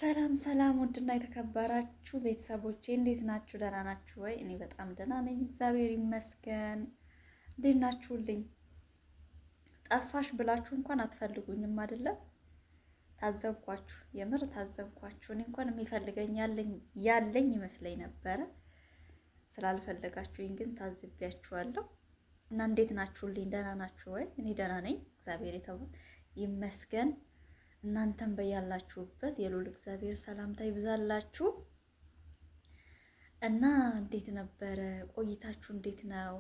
ሰላም ሰላም፣ ውድና የተከበራችሁ ቤተሰቦቼ እንዴት ናችሁ? ደህና ናችሁ ወይ? እኔ በጣም ደህና ነኝ፣ እግዚአብሔር ይመስገን። እንዴት ናችሁልኝ? ጠፋሽ ብላችሁ እንኳን አትፈልጉኝም አይደለ? ታዘብኳችሁ፣ የምር ታዘብኳችሁ። እኔ እንኳን የሚፈልገኝ ያለኝ ይመስለኝ ነበረ። ስላልፈለጋችሁኝ ግን ታዝቢያችኋለሁ። እና እንዴት ናችሁልኝ? ደህና ናችሁ ወይ? እኔ ደህና ነኝ፣ እግዚአብሔር ይመስገን። እናንተም በያላችሁበት የልዑል እግዚአብሔር ሰላምታ ይብዛላችሁ። እና እንዴት ነበረ ቆይታችሁ? እንዴት ነው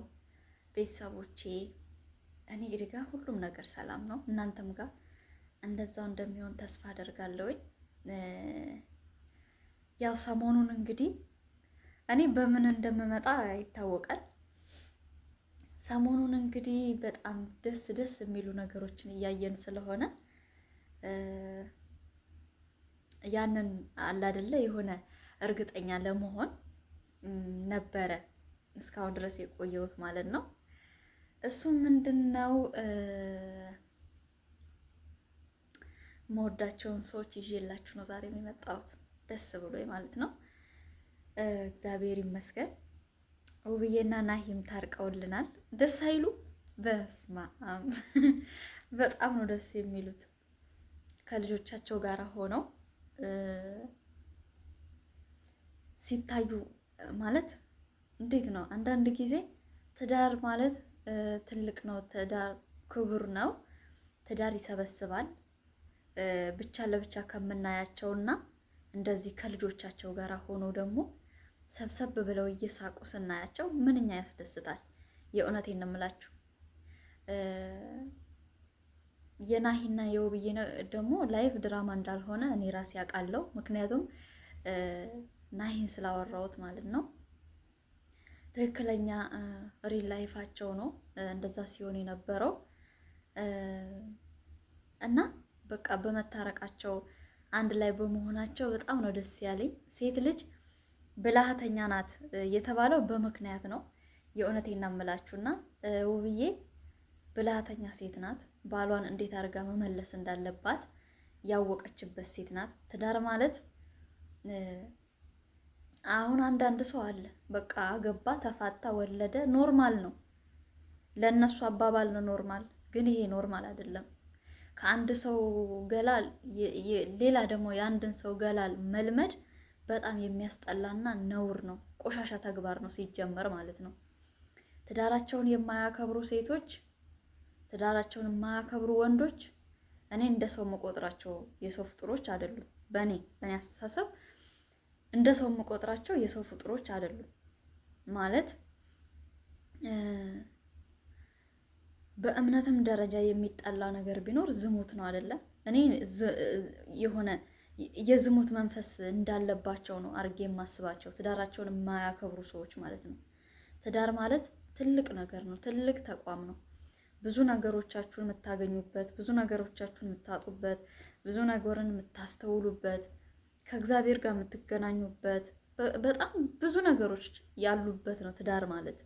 ቤተሰቦቼ? እኔ ጋር ሁሉም ነገር ሰላም ነው። እናንተም ጋር እንደዛው እንደሚሆን ተስፋ አደርጋለሁኝ። ያው ሰሞኑን እንግዲህ እኔ በምን እንደምመጣ ይታወቃል። ሰሞኑን እንግዲህ በጣም ደስ የሚሉ ነገሮችን እያየን ስለሆነ ያንን አለ አይደለ የሆነ እርግጠኛ ለመሆን ነበረ እስካሁን ድረስ የቆየሁት ማለት ነው። እሱ ምንድነው መወዳቸውን ሰዎች ይዤላችሁ ነው ዛሬ የመጣሁት፣ ደስ ብሎኝ ማለት ነው። እግዚአብሔር ይመስገን። ውብዬና ናሂም ታርቀውልናል። ደስ አይሉ? በስመ አብ በጣም ነው ደስ የሚሉት። ከልጆቻቸው ጋር ሆነው ሲታዩ ማለት እንዴት ነው? አንዳንድ ጊዜ ትዳር ማለት ትልቅ ነው። ትዳር ክቡር ነው። ትዳር ይሰበስባል። ብቻ ለብቻ ከምናያቸውና እንደዚህ ከልጆቻቸው ጋር ሆነው ደግሞ ሰብሰብ ብለው እየሳቁ ስናያቸው ምንኛ ያስደስታል። የእውነቴን ነው የምላችሁ። የናሂና የውብዬ ደግሞ ላይፍ ድራማ እንዳልሆነ እኔ ራሴ አውቃለሁ። ምክንያቱም ናሂን ስላወራሁት ማለት ነው። ትክክለኛ ሪል ላይፋቸው ነው እንደዛ ሲሆን የነበረው እና በቃ በመታረቃቸው አንድ ላይ በመሆናቸው በጣም ነው ደስ ያለኝ። ሴት ልጅ ብልሃተኛ ናት የተባለው በምክንያት ነው። የእውነቴን ነው የምላችሁና ውብዬ ብልሃተኛ ሴት ናት። ባሏን እንዴት አድርጋ መመለስ እንዳለባት ያወቀችበት ሴት ናት። ትዳር ማለት አሁን አንዳንድ ሰው አለ በቃ አገባ፣ ተፋታ፣ ወለደ ኖርማል ነው። ለነሱ አባባል ነው ኖርማል፣ ግን ይሄ ኖርማል አይደለም። ከአንድ ሰው ገላል ሌላ ደግሞ የአንድን ሰው ገላል መልመድ በጣም የሚያስጠላና ነውር ነው። ቆሻሻ ተግባር ነው ሲጀመር ማለት ነው። ትዳራቸውን የማያከብሩ ሴቶች፣ ትዳራቸውን የማያከብሩ ወንዶች እኔ እንደ ሰው መቆጥራቸው የሰው ፍጡሮች አይደሉም። በእኔ አስተሳሰብ እንደ ሰው መቆጥራቸው የሰው ፍጡሮች አይደሉም። ማለት በእምነትም ደረጃ የሚጠላ ነገር ቢኖር ዝሙት ነው አይደለ? እኔ የሆነ የዝሙት መንፈስ እንዳለባቸው ነው አድርጌ የማስባቸው ትዳራቸውን የማያከብሩ ሰዎች ማለት ነው። ትዳር ማለት ትልቅ ነገር ነው፣ ትልቅ ተቋም ነው። ብዙ ነገሮቻችሁን የምታገኙበት፣ ብዙ ነገሮቻችሁን የምታጡበት፣ ብዙ ነገርን የምታስተውሉበት፣ ከእግዚአብሔር ጋር የምትገናኙበት በጣም ብዙ ነገሮች ያሉበት ነው ትዳር ማለት።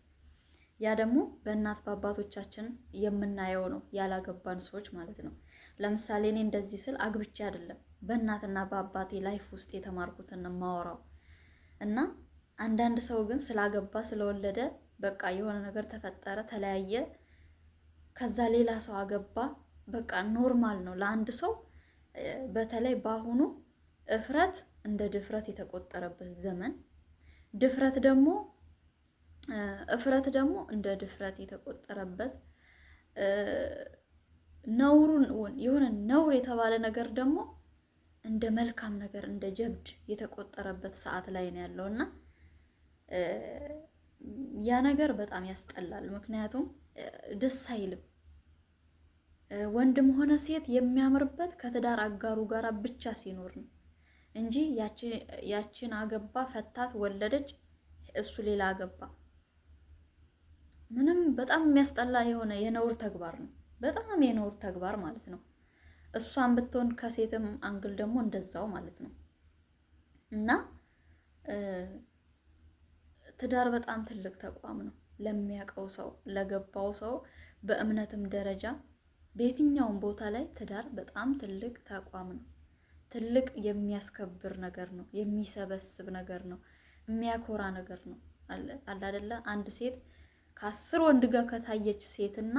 ያ ደግሞ በእናት በአባቶቻችን የምናየው ነው፣ ያላገባን ሰዎች ማለት ነው። ለምሳሌ እኔ እንደዚህ ስል አግብቼ አይደለም፣ በእናትና በአባቴ ላይፍ ውስጥ የተማርኩትን ማወራው እና አንዳንድ ሰው ግን ስላገባ ስለወለደ በቃ የሆነ ነገር ተፈጠረ፣ ተለያየ፣ ከዛ ሌላ ሰው አገባ፣ በቃ ኖርማል ነው ለአንድ ሰው። በተለይ በአሁኑ እፍረት እንደ ድፍረት የተቆጠረበት ዘመን፣ እፍረት ደግሞ እንደ ድፍረት የተቆጠረበት ነውሩን የሆነ ነውር የተባለ ነገር ደግሞ እንደ መልካም ነገር እንደ ጀብድ የተቆጠረበት ሰዓት ላይ ነው ያለውና ያ ነገር በጣም ያስጠላል። ምክንያቱም ደስ አይልም። ወንድም ሆነ ሴት የሚያምርበት ከትዳር አጋሩ ጋር ብቻ ሲኖር ነው እንጂ ያችን አገባ፣ ፈታት፣ ወለደች፣ እሱ ሌላ አገባ፣ ምንም በጣም የሚያስጠላ የሆነ የነውር ተግባር ነው። በጣም የነውር ተግባር ማለት ነው። እሷን ብትሆን ከሴትም አንግል ደግሞ እንደዛው ማለት ነው እና ትዳር በጣም ትልቅ ተቋም ነው። ለሚያውቀው ሰው፣ ለገባው ሰው በእምነትም ደረጃ በየትኛውም ቦታ ላይ ትዳር በጣም ትልቅ ተቋም ነው። ትልቅ የሚያስከብር ነገር ነው፣ የሚሰበስብ ነገር ነው፣ የሚያኮራ ነገር ነው። አለ አይደለ? አንድ ሴት ከ10 ወንድ ጋር ከታየች ሴትና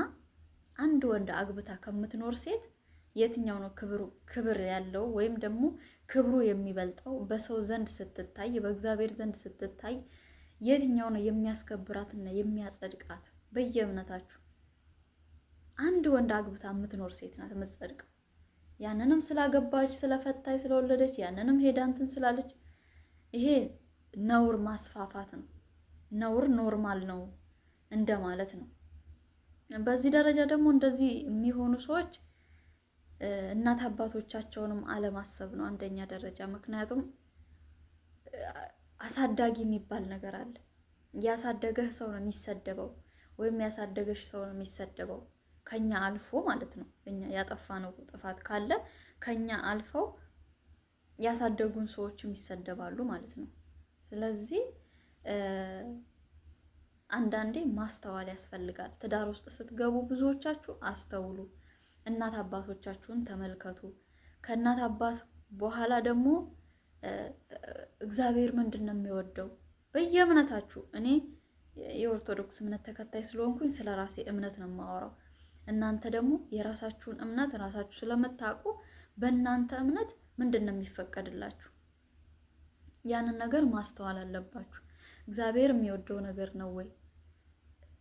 አንድ ወንድ አግብታ ከምትኖር ሴት የትኛው ነው ክብር ያለው ወይም ደግሞ ክብሩ የሚበልጠው? በሰው ዘንድ ስትታይ፣ በእግዚአብሔር ዘንድ ስትታይ የትኛው ነው የሚያስከብራትና የሚያጸድቃት? በየእምነታችሁ አንድ ወንድ አግብታ የምትኖር ሴት ናት የምትጸድቀው። ያንንም ስላገባች ስለፈታች ስለወለደች ያንንም ሄዳ እንትን ስላለች ይሄ ነውር ማስፋፋት ነው። ነውር ኖርማል ነው እንደማለት ነው። በዚህ ደረጃ ደግሞ እንደዚህ የሚሆኑ ሰዎች እናት አባቶቻቸውንም አለማሰብ ነው አንደኛ ደረጃ። ምክንያቱም አሳዳጊ የሚባል ነገር አለ። ያሳደገህ ሰው ነው የሚሰደበው፣ ወይም ያሳደገሽ ሰው ነው የሚሰደበው። ከኛ አልፎ ማለት ነው። እኛ ያጠፋነው ጥፋት ካለ ከኛ አልፈው ያሳደጉን ሰዎችም ይሰደባሉ ማለት ነው። ስለዚህ አንዳንዴ ማስተዋል ያስፈልጋል። ትዳር ውስጥ ስትገቡ ብዙዎቻችሁ አስተውሉ። እናት አባቶቻችሁን ተመልከቱ። ከእናት አባት በኋላ ደግሞ እግዚአብሔር ምንድን ነው የሚወደው? በየእምነታችሁ እኔ የኦርቶዶክስ እምነት ተከታይ ስለሆንኩኝ ስለ ራሴ እምነት ነው የማወራው። እናንተ ደግሞ የራሳችሁን እምነት ራሳችሁ ስለምታውቁ በእናንተ እምነት ምንድን ነው የሚፈቀድላችሁ? ያንን ነገር ማስተዋል አለባችሁ። እግዚአብሔር የሚወደው ነገር ነው ወይ?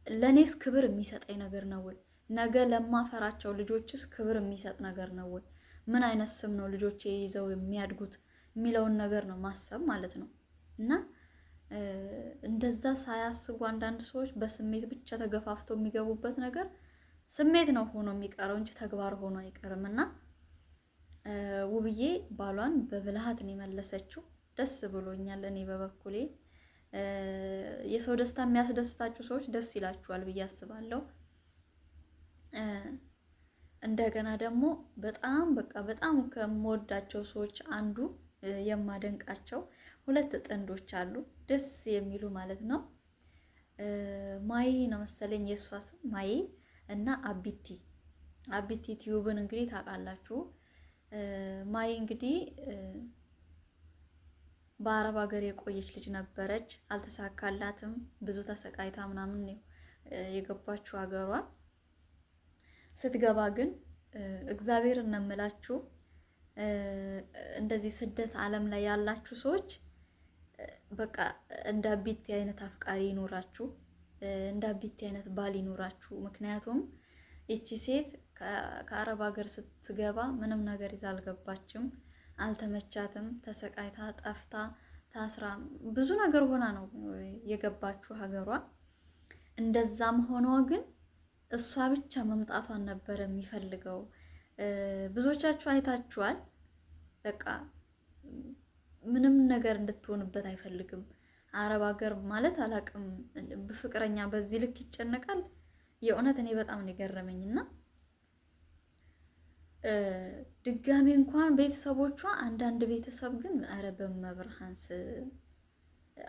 ለኔስ ክብር የሚሰጠኝ ነገር ነው ወይ? ነገ ለማፈራቸው ልጆችስ ክብር የሚሰጥ ነገር ነው ወይ? ምን አይነት ስም ነው ልጆቼ ይዘው የሚያድጉት የሚለውን ነገር ነው ማሰብ ማለት ነው። እና እንደዛ ሳያስቡ አንዳንድ ሰዎች በስሜት ብቻ ተገፋፍተው የሚገቡበት ነገር ስሜት ነው ሆኖ የሚቀረው እንጂ ተግባር ሆኖ አይቀርም። እና ውብዬ ባሏን በብልሃት ነው የመለሰችው። ደስ ብሎኛል። እኔ በበኩሌ የሰው ደስታ የሚያስደስታችሁ ሰዎች ደስ ይላችኋል ብዬ አስባለሁ። እንደገና ደግሞ በጣም ከምወዳቸው ሰዎች አንዱ የማደንቃቸው 2 ጥንዶች አሉ፣ ደስ የሚሉ ማለት ነው። ማይ ነው መሰለኝ የእሷ ስም ማይ እና አቢቲ ቲዩብን እንግዲህ ታውቃላችሁ። ማይ እንግዲህ በአረብ ሀገር የቆየች ልጅ ነበረች። አልተሳካላትም። ብዙ ተሰቃይታ ምናምን ነው የገባችው ሀገሯ። ስትገባ ግን እግዚአብሔር እነምላችሁ እንደዚህ ስደት ዓለም ላይ ያላችሁ ሰዎች በቃ እንደ አቢቲ አይነት አፍቃሪ ይኖራችሁ፣ እንደ አቢቲ አይነት ባል ይኖራችሁ። ምክንያቱም ይቺ ሴት ከአረብ ሀገር ስትገባ ምንም ነገር ይዛ አልገባችም። አልተመቻትም። ተሰቃይታ ጠፍታ ታስራ ብዙ ነገር ሆና ነው የገባችው ሀገሯ። እንደዛም ሆኖ ግን እሷ ብቻ መምጣቷን ነበር የሚፈልገው። ብዙዎቻችሁ አይታችኋል። በቃ ምንም ነገር እንድትሆንበት አይፈልግም። አረብ ሀገር ማለት አላቅም፣ በፍቅረኛ በዚህ ልክ ይጨነቃል። የእውነት እኔ በጣም ነው የገረመኝና ድጋሚ እንኳን ቤተሰቦቿ አንዳንድ ቤተሰብ ግን ኧረ በመብርሃንስ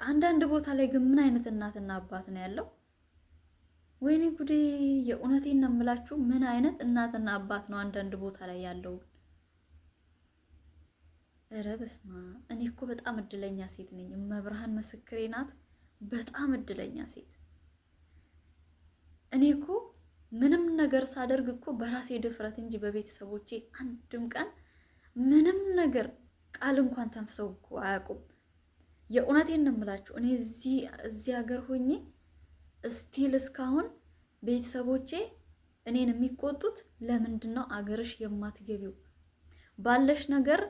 አንዳንድ ቦታ ላይ ግን ምን አይነት እናትና አባት ነው ያለው? ወይኔ ጉዴ! የእውነቴን ነው የምላችሁ። ምን አይነት እናትና አባት ነው አንዳንድ ቦታ ላይ ያለው? ኧረ በስመ አብ! እኔ እኮ በጣም እድለኛ ሴት ነኝ። መብርሃን ምስክሬ ናት። በጣም እድለኛ ሴት እኔ እኮ ምንም ነገር ሳደርግ እኮ በራሴ ድፍረት እንጂ በቤተሰቦቼ አንድም ቀን ምንም ነገር ቃል እንኳን ተንፍሰው እኮ አያውቁም። የእውነቴን ነው የምላችሁ። እኔ እዚህ ሀገር ሆኜ ስቲል እስካሁን ቤተሰቦቼ እኔን የሚቆጡት ለምንድን ነው አገርሽ የማትገቢው? ባለሽ ነገር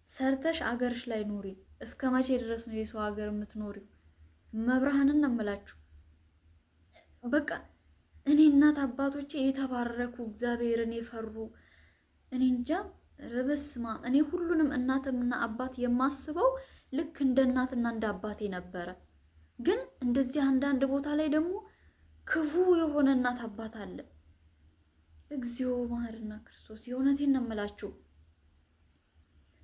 ሰርተሽ አገርሽ ላይ ኑሪ። እስከ መቼ ድረስ ነው የሰው ሀገር የምትኖሪው? መብርሃንን ነው የምላችሁ። በቃ እኔ እናት አባቶቼ የተባረኩ እግዚአብሔርን የፈሩ እኔ እንጃ በስመ አብ። እኔ ሁሉንም እናትና አባት የማስበው ልክ እንደ እናትና እንደ አባቴ ነበረ። ግን እንደዚህ አንዳንድ ቦታ ላይ ደግሞ ክፉ የሆነ እናት አባት አለ። እግዚኦ መሐረነ ክርስቶስ። የእውነቴን ነው የምላችሁ።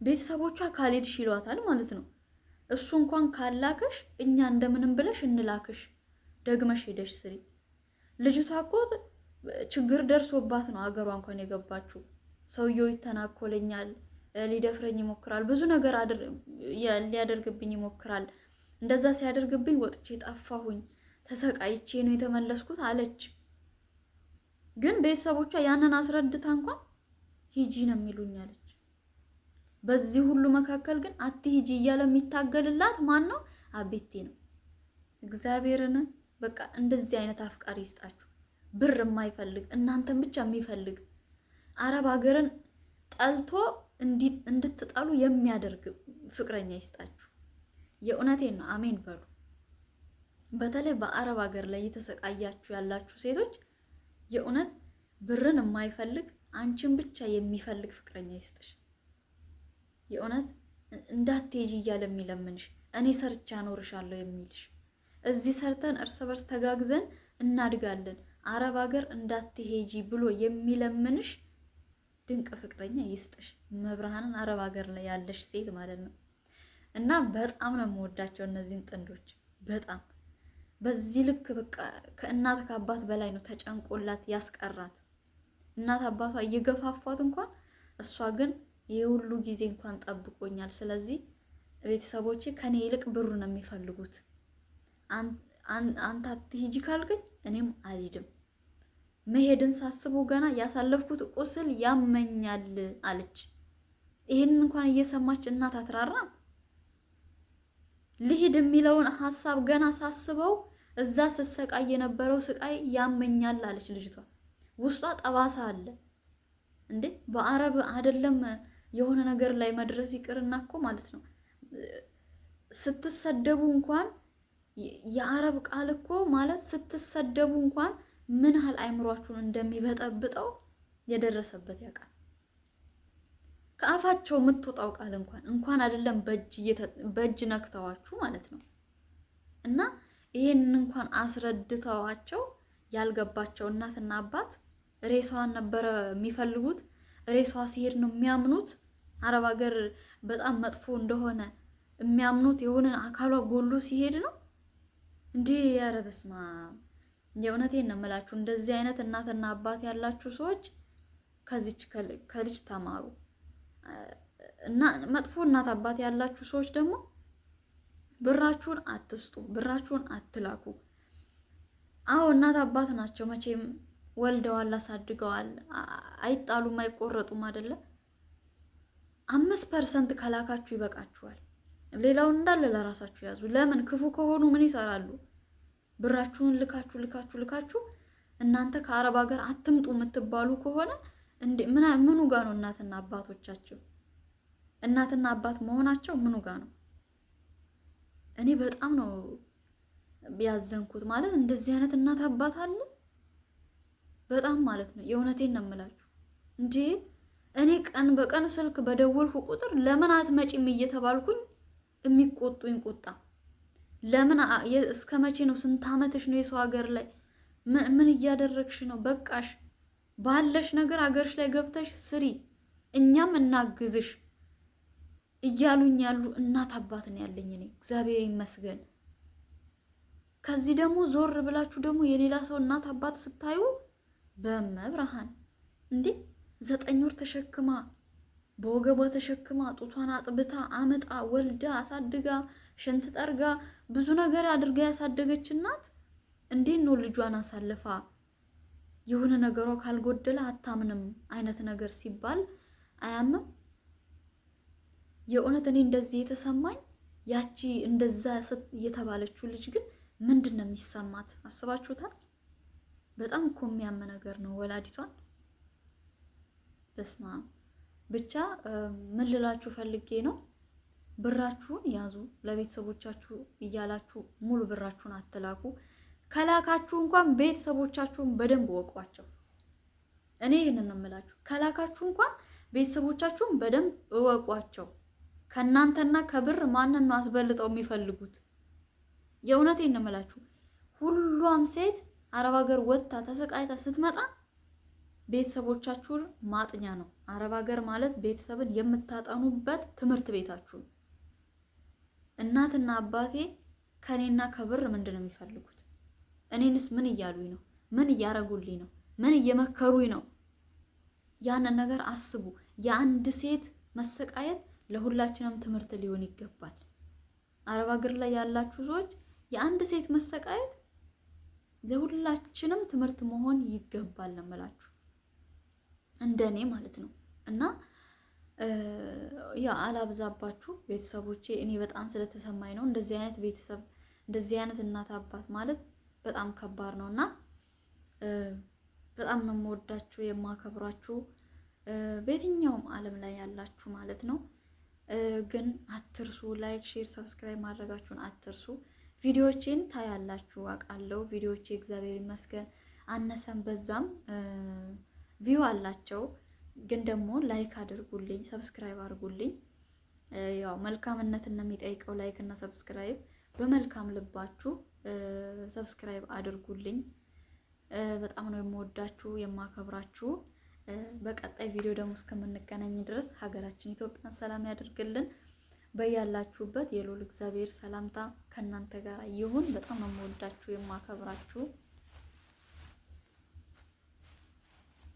ቤተሰቦቿ ካልሄድሽ ይሏታል ማለት ነው። እሱ እንኳን ካላከሽ እኛ እንደምንም ብለሽ እንላክሽ፣ ደግመሽ ሄደሽ ስሪ። ልጅቷ እኮ ችግር ደርሶባት ነው ሀገሯ እንኳን የገባችው። ሰውየው ይተናኮለኛል፣ ሊደፍረኝ ይሞክራል፣ ብዙ ነገር ሊያደርግብኝ ይሞክራል። እንደዛ ሲያደርግብኝ ወጥቼ ጠፋሁኝ፣ ተሰቃይቼ ነው የተመለስኩት አለች። ግን ቤተሰቦቿ ያንን አስረድታ እንኳን ሂጂ ነው የሚሉኝ አለች። በዚህ ሁሉ መካከል ግን አትሂጂ እያለ የሚታገልላት ማን ነው? አቤቴ ነው። እግዚአብሔርን በቃ እንደዚህ አይነት አፍቃሪ ይስጣችሁ። ብር የማይፈልግ እናንተን ብቻ የሚፈልግ አረብ ሀገርን ጠልቶ እንድትጠሉ የሚያደርግ ፍቅረኛ ይስጣችሁ። የእውነቴን ነው። አሜን በሉ። በተለይ በአረብ ሀገር ላይ እየተሰቃያችሁ ያላችሁ ሴቶች የእውነት ብርን የማይፈልግ አንቺን ብቻ የሚፈልግ ፍቅረኛ ይስጥሽ። የእውነት እንዳትሄጂ እያለ የሚለምንሽ እኔ ሰርቻ አኖርሻለሁ የሚልሽ እዚህ ሰርተን እርስ በርስ ተጋግዘን እናድጋለን አረብ ሀገር እንዳትሄጂ ብሎ የሚለምንሽ ድንቅ ፍቅረኛ ይስጥሽ። መብርሃንን አረብ ሀገር ላይ ያለሽ ሴት ማለት ነው። እና በጣም ነው የምወዳቸው እነዚህን ጥንዶች በጣም በዚህ ልክ በቃ ከእናት ከአባት በላይ ነው ተጨንቆላት ያስቀራት። እናት አባቷ እየገፋፏት እንኳን እሷ ግን የሁሉ ጊዜ እንኳን ጠብቆኛል። ስለዚህ ቤተሰቦቼ ከኔ ይልቅ ብሩ ነው የሚፈልጉት። አንተ አትሂጂ ካልከኝ እኔም አልሄድም። መሄድን ሳስበው ገና ያሳለፍኩት ቁስል ያመኛል አለች። ይሄንን እንኳን እየሰማች እናት አትራራም። ልሂድ የሚለውን ሐሳብ ገና ሳስበው እዛ ስሰቃይ የነበረው ስቃይ ያመኛል አለች ልጅቷ። ውስጧ ጠባሳ አለ እንዴ! በአረብ አይደለም የሆነ ነገር ላይ መድረስ ይቅርና እኮ ማለት ነው ስትሰደቡ እንኳን የአረብ ቃል እኮ ማለት ስትሰደቡ እንኳን ምን ያህል አይምሯችሁን እንደሚበጠብጠው የደረሰበት ያውቃል። ከአፋቸው የምትወጣው ቃል እንኳን አይደለም በእጅ ነክተዋችሁ ማለት ነው። እና ይሄንን እንኳን አስረድተዋቸው ያልገባቸው እናትና አባት ሬሳዋን ነበረ የሚፈልጉት። ሬሳዋ ሲሄድ ነው የሚያምኑት። አረብ ሀገር በጣም መጥፎ እንደሆነ የሚያምኑት የሆነ አካሏ ጎሎ ሲሄድ ነው እንዴ! ኧረ በስመ አብ! የእውነቴን ነው የምላችሁ። እንደዚህ አይነት እናትና አባት ያላችሁ ሰዎች ከዚች ከልጅ ተማሩ። እና መጥፎ እናት አባት ያላችሁ ሰዎች ደግሞ ብራችሁን አትስጡ፣ ብራችሁን አትላኩ። አዎ እናት አባት ናቸው መቼም ወልደዋል፣ አሳድገዋል፣ አይጣሉም፣ አይቆረጡም አይደለ? 5% ከላካችሁ ይበቃችኋል። ሌላውን እንዳለ ለራሳችሁ ያዙ። ለምን ክፉ ከሆኑ ምን ይሰራሉ? ብራችሁን ልካችሁ እናንተ ከአረብ ሀገር አትምጡ የምትባሉ ከሆነ ምኑ ጋር ነው እናትና አባቶቻቸው? እናትና አባት መሆናቸው ምኑ ጋር ነው? እኔ በጣም ነው ያዘንኩት። ማለት እንደዚህ አይነት እናት አባት አለ በጣም ማለት ነው። የእውነቴን ነው የምላችሁ እንጂ እኔ ቀን በቀን ስልክ በደወልኩ ቁጥር ለምን አትመጪም እየተባልኩኝ የሚቆጡኝ ቁጣ። ለምን እስከ መቼ ነው? ስንት አመትሽ ነው የሰው ሀገር ላይ? ምን እያደረግሽ ነው? በቃሽ፣ ባለሽ ነገር ሀገርሽ ላይ ገብተሽ ስሪ፣ እኛም እናግዝሽ እያሉኝ ያሉ እናት አባት ነው ያለኝ እኔ። እግዚአብሔር ይመስገን። ከዚህ ደግሞ ዞር ብላችሁ ደግሞ የሌላ ሰው እናት አባት ስታዩ በመብርሃን እንዴ 9 ወር ተሸክማ በወገቧ ተሸክማ ጡቷን አጥብታ አመጣ ወልዳ አሳድጋ ሽንት ጠርጋ ብዙ ነገር አድርጋ ያሳደገች እናት እንዴት ነው ልጇን አሳልፋ የሆነ ነገሯ ካልጎደለ አታምንም አይነት ነገር ሲባል አያምም? የእውነት እኔ እንደዚህ የተሰማኝ ያቺ እንደዛ የተባለችው ልጅ ግን ምንድን ነው የሚሰማት አስባችሁታል? በጣም እኮ የሚያም ነገር ነው ወላዲቷን። በስማ ብቻ ምን ልላችሁ ፈልጌ ነው፣ ብራችሁን ያዙ። ለቤተሰቦቻችሁ እያላችሁ ሙሉ ብራችሁን አትላኩ። ከላካችሁ እንኳን ቤተሰቦቻችሁን በደንብ ወቋቸው። እኔ ይሄንን ነው የምላችሁ። ከላካችሁ እንኳን ቤተሰቦቻችሁን በደንብ እወቋቸው። ከእናንተና ከብር ማንን ነው አስበልጠው የሚፈልጉት? የእውነቴን ነው የምላችሁ። ሁሏም ሴት አረብ ሀገር ወጥታ ተሰቃይታ ስትመጣ ቤተሰቦቻችሁን ማጥኛ ነው። አረብ ሀገር ማለት ቤተሰብን የምታጠኑበት ትምህርት ቤታችሁ። እናትና አባቴ ከኔና ከብር ምንድን ነው የሚፈልጉት? እኔንስ ምን እያሉኝ ነው? ምን እያረጉልኝ ነው? ምን እየመከሩኝ ነው? ያንን ነገር አስቡ። የአንድ ሴት መሰቃየት ለሁላችንም ትምህርት ሊሆን ይገባል። አረብ ሀገር ላይ ያላችሁ ሰዎች የአንድ ሴት መሰቃየት ለሁላችንም ትምህርት መሆን ይገባል እምላችሁ እንደኔ ማለት ነው። እና ያ አላብዛባችሁ ቤተሰቦቼ፣ እኔ በጣም ስለተሰማኝ ነው። እንደዚህ አይነት ቤተሰብ እንደዚህ አይነት እናት አባት ማለት በጣም ከባድ ነው እና በጣም ነው የምወዳችሁ የማከብራችሁ በየትኛውም ዓለም ላይ ያላችሁ ማለት ነው። ግን አትርሱ፣ ላይክ፣ ሼር፣ ሰብስክራይብ ማድረጋችሁን አትርሱ። ቪዲዮዎቼን ታያላችሁ አውቃለሁ። ቪዲዮዎቼ እግዚአብሔር ይመስገን አነሰም በዛም ቪው አላቸው። ግን ደግሞ ላይክ አድርጉልኝ፣ ሰብስክራይብ አድርጉልኝ። ያው መልካምነትን ነው የሚጠይቀው ላይክ እና ሰብስክራይብ። በመልካም ልባችሁ ሰብስክራይብ አድርጉልኝ። በጣም ነው የምወዳችሁ የማከብራችሁ። በቀጣይ ቪዲዮ ደግሞ እስከምንገናኝ ድረስ ሀገራችን ኢትዮጵያን ሰላም ያደርግልን። በያላችሁበት የልዑል እግዚአብሔር ሰላምታ ከእናንተ ጋር ይሁን። በጣም ነው የምወዳችሁ የማከብራችሁ።